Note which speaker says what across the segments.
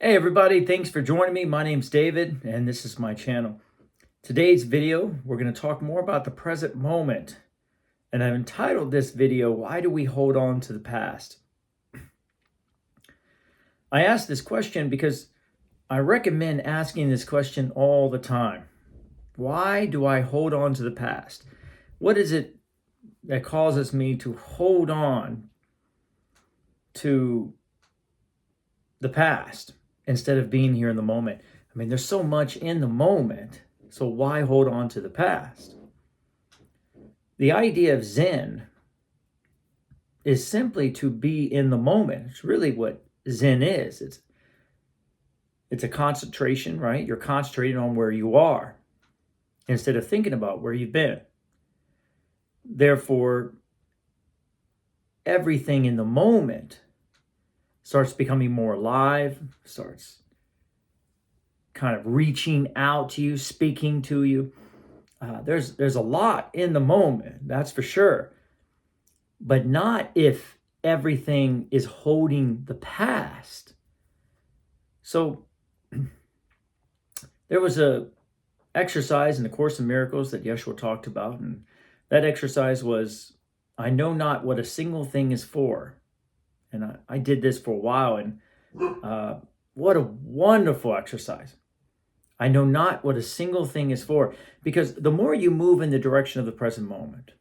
Speaker 1: Hey everybody, thanks for joining me. My name's David and this is my channel. Today's video, we're going to talk more about the present moment. And I've entitled this video, Why Do We Hold On to the Past? I asked this question because I recommend asking this question all the time. Why do I hold on to the past? What is it that causes me to hold on to the past instead of being here in the moment? I mean, there's so much in the moment, so why hold on to the past? The idea of Zen is simply to be in the moment. It's really what Zen is. It's a concentration, right? You're concentrating on where you are instead of thinking about where you've been. Therefore, everything in the moment starts becoming more alive, starts kind of reaching out to you, speaking to you. There's a lot in the moment, that's for sure. But not if everything is holding the past. So there was a exercise in the Course in Miracles that Yeshua talked about, and that exercise was, I know not what a single thing is for. And I did this for a while, and what a wonderful exercise. I know not what a single thing is for, because the more you move in the direction of the present moment,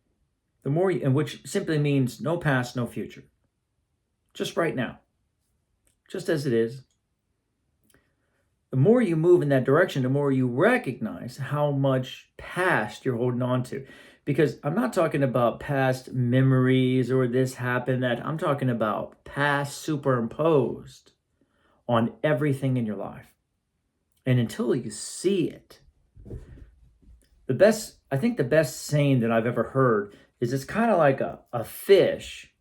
Speaker 1: the more, and which simply means no past, no future, just right now, just as it is. The more you move in that direction, the more you recognize how much past you're holding on to. Because I'm not talking about past memories or this happened, that. I'm talking about past superimposed on everything in your life. And until you see it, I think the best saying that I've ever heard is it's kind of like a fish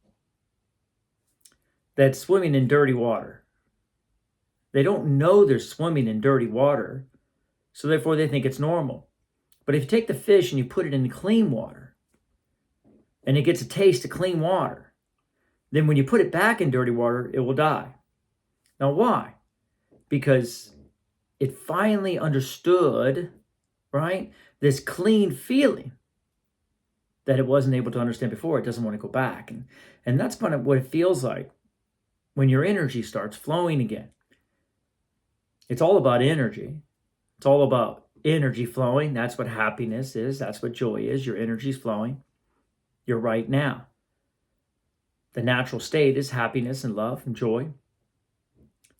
Speaker 1: that's swimming in dirty water. They don't know they're swimming in dirty water, so therefore they think it's normal. But if you take the fish and you put it in clean water, and it gets a taste of clean water, then when you put it back in dirty water, it will die. Now why? Because it finally understood, right, this clean feeling that it wasn't able to understand before. It doesn't want to go back. And that's kind of what it feels like when your energy starts flowing again. It's all about energy. It's all about energy flowing. That's what happiness is. That's what joy is. Your energy's flowing. You're right now. The natural state is happiness and love and joy.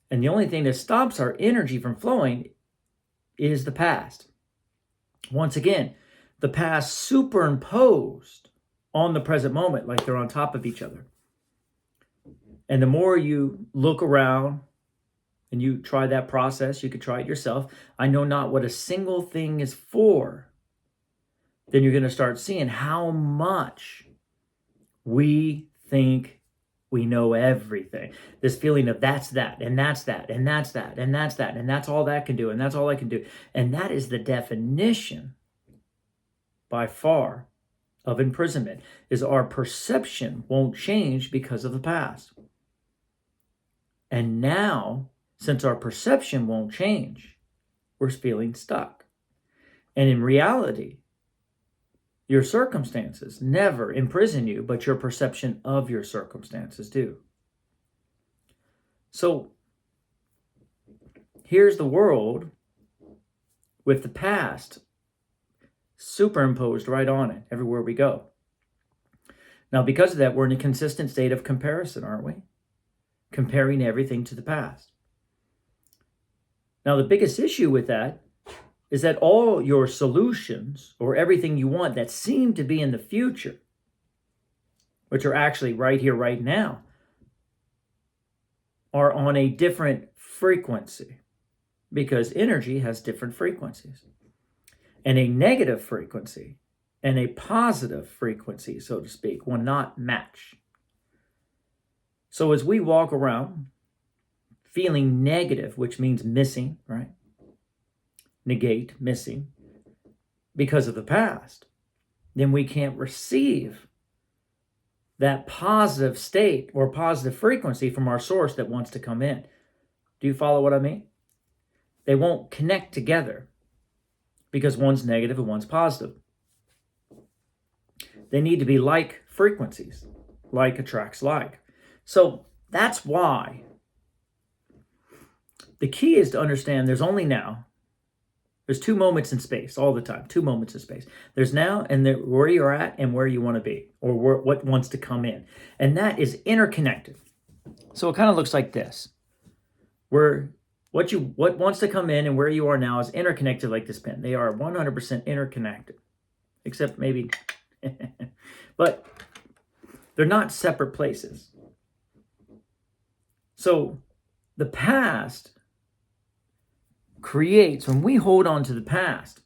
Speaker 1: And the only thing that stops our energy from flowing is the past. Once again, the past superimposed on the present moment, like they're on top of each other. And the more you look around and you try that process, you could try it yourself. I know not what a single thing is for. Then you're going to start seeing how much we think we know everything. This feeling of that's that, and that's that, and that's that, and that's that, and that's all that can do, and that's all I can do. And that is the definition, by far, of imprisonment, is our perception won't change because of the past. And now, since our perception won't change, we're feeling stuck. And in reality, your circumstances never imprison you, but your perception of your circumstances do. So here's the world with the past superimposed right on it everywhere we go. Now, because of that, we're in a consistent state of comparison, aren't we? Comparing everything to the past. Now, the biggest issue with that is that all your solutions or everything you want that seem to be in the future, which are actually right here, right now, are on a different frequency, because energy has different frequencies. And a negative frequency and a positive frequency, so to speak, will not match. So as we walk around feeling negative, which means missing, right? Negate, missing, because of the past, then we can't receive that positive state or positive frequency from our source that wants to come in. Do you follow what I mean? They won't connect together because one's negative and one's positive. They need to be like frequencies. Like attracts like. So that's why the key is to understand there's only now. There's two moments in space all the time. Two moments in space. There's now and where you're at and where you want to be, or what wants to come in. And that is interconnected. So it kind of looks like this. Where what wants to come in and where you are now is interconnected like this pen. They are 100% interconnected. Except maybe but they're not separate places. So the past creates, when we hold on to the past,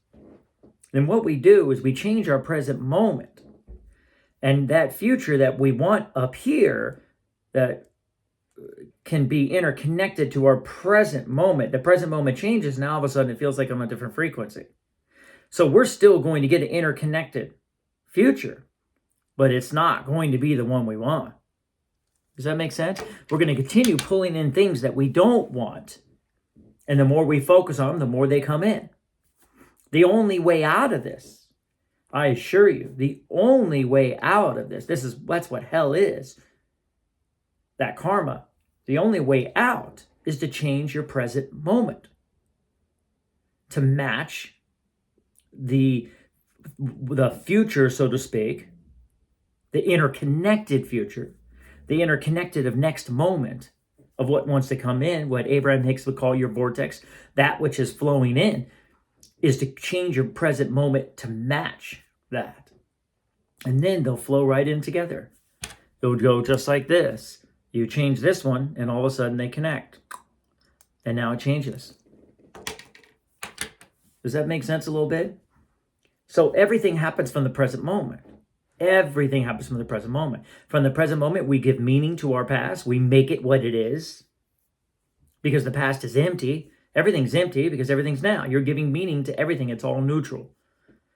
Speaker 1: then what we do is we change our present moment. And that future that we want up here, that can be interconnected to our present moment. The present moment changes, now all of a sudden it feels like I'm on a different frequency. So we're still going to get an interconnected future, but it's not going to be the one we want. Does that make sense? We're going to continue pulling in things that we don't want. And the more we focus on them, the more they come in. The only way out of this, I assure you, the only way out of this, that's what hell is. That karma. The only way out is to change your present moment. To match the future, so to speak, the interconnected future, the interconnected of next moment of what wants to come in, what Abraham Hicks would call your vortex, that which is flowing in, is to change your present moment to match that. And then they'll flow right in together. It would go just like this. You change this one, and all of a sudden they connect. And now it changes. Does that make sense a little bit? So everything happens from the present moment. Everything happens from the present moment. From the present moment, we give meaning to our past. We make it what it is. Because the past is empty. Everything's empty because everything's now. You're giving meaning to everything. It's all neutral,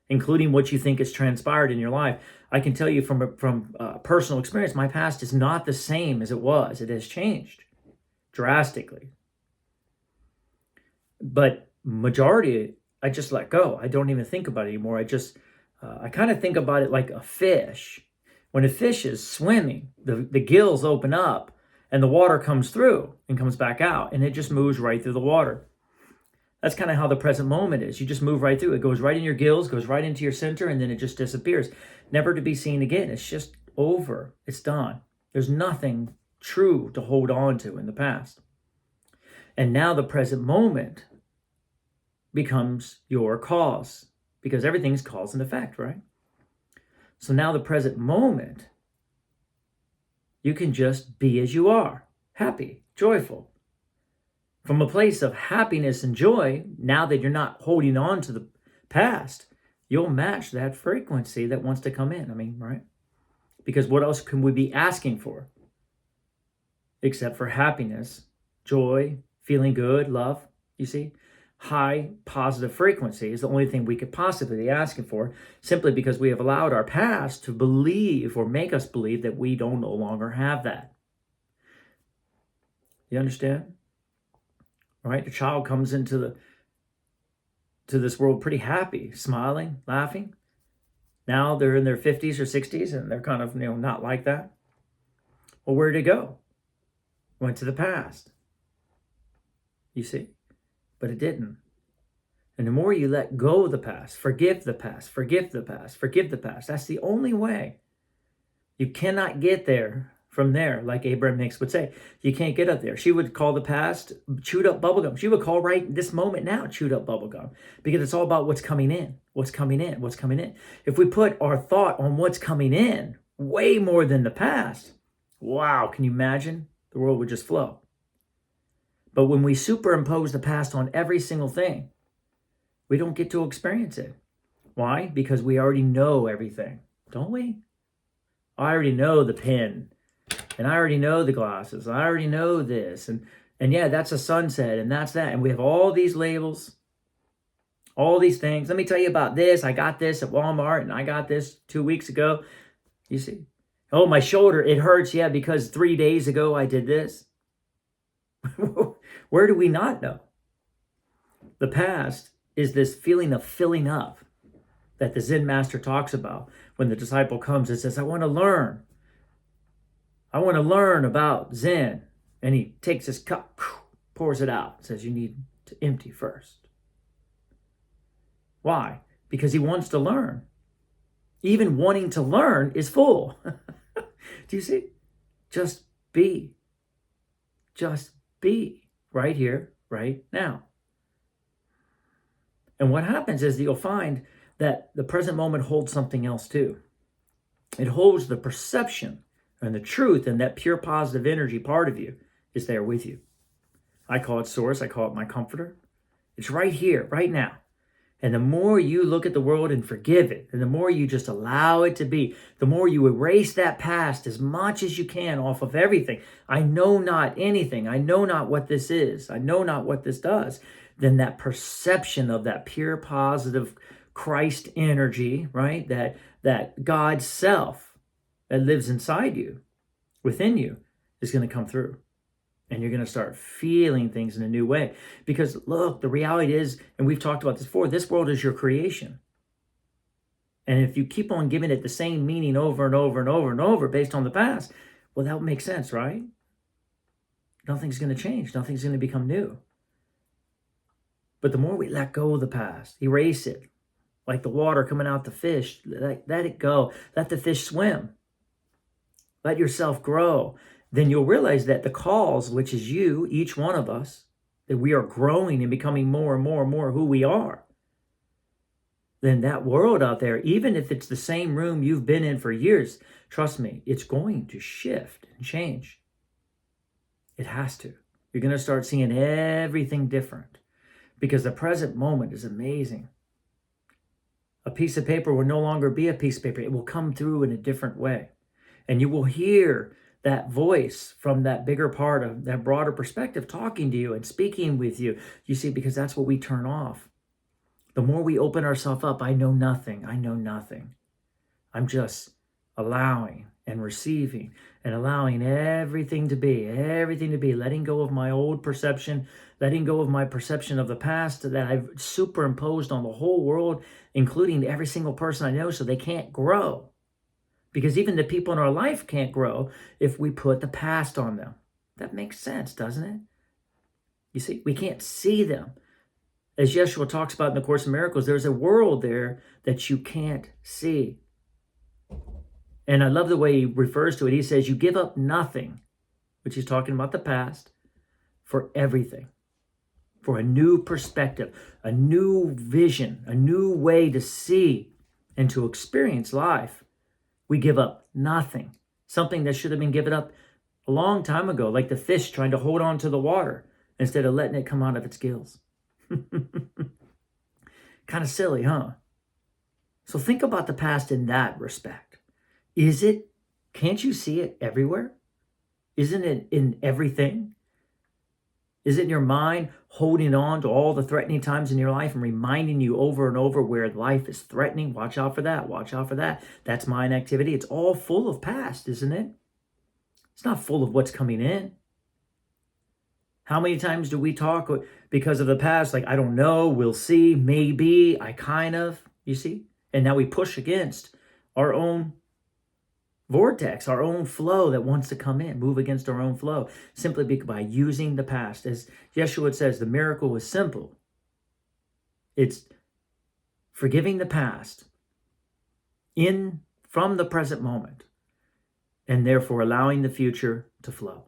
Speaker 1: including what you think has transpired in your life. I can tell you from personal experience, my past is not the same as it was. It has changed drastically. But majority, I just let go. I don't even think about it anymore. I kind of think about it like a fish. When a fish is swimming, the gills open up and the water comes through and comes back out, and it just moves right through the water. That's kind of how the present moment is. You just move right through. It goes right in your gills, goes right into your center, and then it just disappears. Never to be seen again. It's just over. It's done. There's nothing true to hold on to in the past. And now the present moment becomes your cause, because everything's cause and effect, right? So now the present moment, you can just be as you are, happy, joyful. From a place of happiness and joy, now that you're not holding on to the past, you'll match that frequency that wants to come in. I mean, right? Because what else can we be asking for? Except for happiness, joy, feeling good, love, you see? High positive frequency is the only thing we could possibly be asking for, simply because we have allowed our past to believe or make us believe that we don't no longer have that. You understand? All right, the child comes into this world pretty happy, smiling, laughing. Now they're in their 50s or 60s and they're kind of, not like that. Well, where'd it go? Went to the past. You see? But it didn't. And the more you let go of the past, forgive the past, forgive the past, forgive the past, that's the only way. You cannot get there from there, like Abraham Hicks would say. You can't get up there. She would call the past chewed up bubblegum. She would call right this moment now chewed up bubblegum, because it's all about what's coming in, what's coming in, what's coming in. If we put our thought on what's coming in way more than the past, wow, can you imagine? The world would just flow. But when we superimpose the past on every single thing, we don't get to experience it. Why? Because we already know everything, don't we? I already know the pen, and I already know the glasses. I already know this, and yeah, that's a sunset, and that's that. And we have all these labels, all these things. Let me tell you about this. I got this at Walmart, and I got this 2 weeks ago. You see? Oh, my shoulder, it hurts. Yeah, because 3 days ago I did this. Where do we not know? The past is this feeling of filling up that the Zen master talks about when the disciple comes and says, I want to learn. I want to learn about Zen. And he takes his cup, pours it out, says you need to empty first. Why? Because he wants to learn. Even wanting to learn is full. Do you see? Just be. Just be right here, right now. And what happens is that you'll find that the present moment holds something else too. It holds the perception and the truth, and that pure positive energy part of you is there with you. I call it source. I call it my comforter. It's right here, right now. And the more you look at the world and forgive it, and the more you just allow it to be, the more you erase that past as much as you can off of everything. I know not anything. I know not what this is. I know not what this does. Then that perception of that pure positive Christ energy, right? That God's self that lives inside you, within you, is going to come through. And you're going to start feeling things in a new way. Because look, the reality is, and we've talked about this before, this world is your creation. And if you keep on giving it the same meaning over and over and over and over based on the past, well, that would make sense, right? Nothing's going to change. Nothing's going to become new. But the more we let go of the past, erase it, like the water coming out the fish, let it go. Let the fish swim. Let yourself grow. Then you'll realize that the cause, which is you, each one of us, that we are growing and becoming more and more and more who we are. Then that world out there, even if it's the same room you've been in for years, trust me, it's going to shift and change. It has to. You're going to start seeing everything different because the present moment is amazing. A piece of paper will no longer be a piece of paper. It will come through in a different way. And you will hear that voice from that bigger part of that broader perspective talking to you and speaking with you. You see, because that's what we turn off. The more we open ourselves up, I know nothing. I know nothing. I'm just allowing and receiving and allowing everything to be, letting go of my old perception, letting go of my perception of the past that I've superimposed on the whole world, including every single person I know, so they can't grow. Because even the people in our life can't grow if we put the past on them. That makes sense, doesn't it? You see, we can't see them. As Yeshua talks about in the Course in Miracles, there's a world there that you can't see. And I love the way he refers to it. He says, you give up nothing, which he's talking about the past, for everything. For a new perspective, a new vision, a new way to see and to experience life. We give up nothing. Something that should have been given up a long time ago, like the fish trying to hold on to the water instead of letting it come out of its gills. Kind of silly, huh? So think about the past in that respect. Can't you see it everywhere? Isn't it in everything? Is it in your mind holding on to all the threatening times in your life and reminding you over and over where life is threatening? Watch out for that. Watch out for that. That's my inactivity. It's all full of past, isn't it? It's not full of what's coming in. How many times do we talk because of the past? Like, I don't know, we'll see, maybe, I kind of, you see? And now we push against our own vortex, our own flow that wants to come in, move against our own flow, simply by using the past. As Yeshua says, the miracle is simple. It's forgiving the past from the present moment, and therefore allowing the future to flow.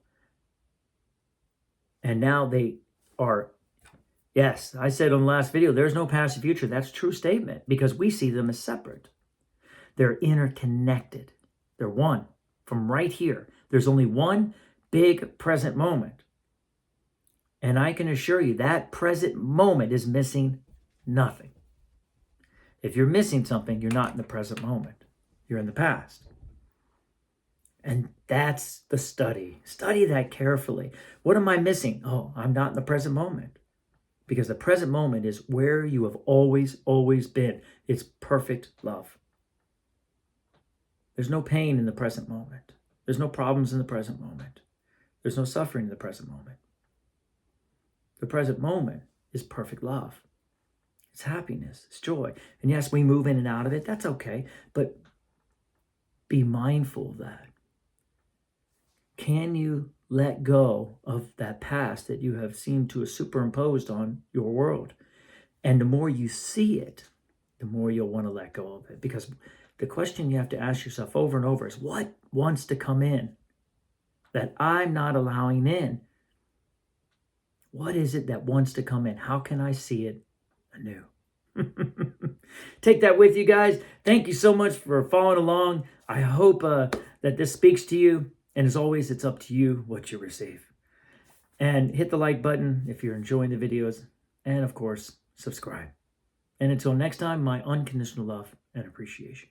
Speaker 1: And now they are, yes, I said on the last video, there's no past and future. That's a true statement because we see them as separate. They're interconnected. They're one from right here. There's only one big present moment. And I can assure you that present moment is missing nothing. If you're missing something, you're not in the present moment. You're in the past. And that's the study. Study that carefully. What am I missing? Oh, I'm not in the present moment. Because the present moment is where you have always, always been. It's perfect love. There's no pain in the present moment. There's no problems in the present moment. There's no suffering in the present moment. The present moment is perfect love. It's happiness. It's joy. And yes, we move in and out of it. That's okay. But be mindful of that. Can you let go of that past that you have seemed to have superimposed on your world? And the more you see it, the more you'll want to let go of it. Because the question you have to ask yourself over and over is, what wants to come in that I'm not allowing in? What is it that wants to come in? How can I see it anew? Take that with you, guys. Thank you so much for following along. I hope that this speaks to you. And as always, it's up to you what you receive. And hit the like button if you're enjoying the videos. And of course, subscribe. And until next time, my unconditional love and appreciation.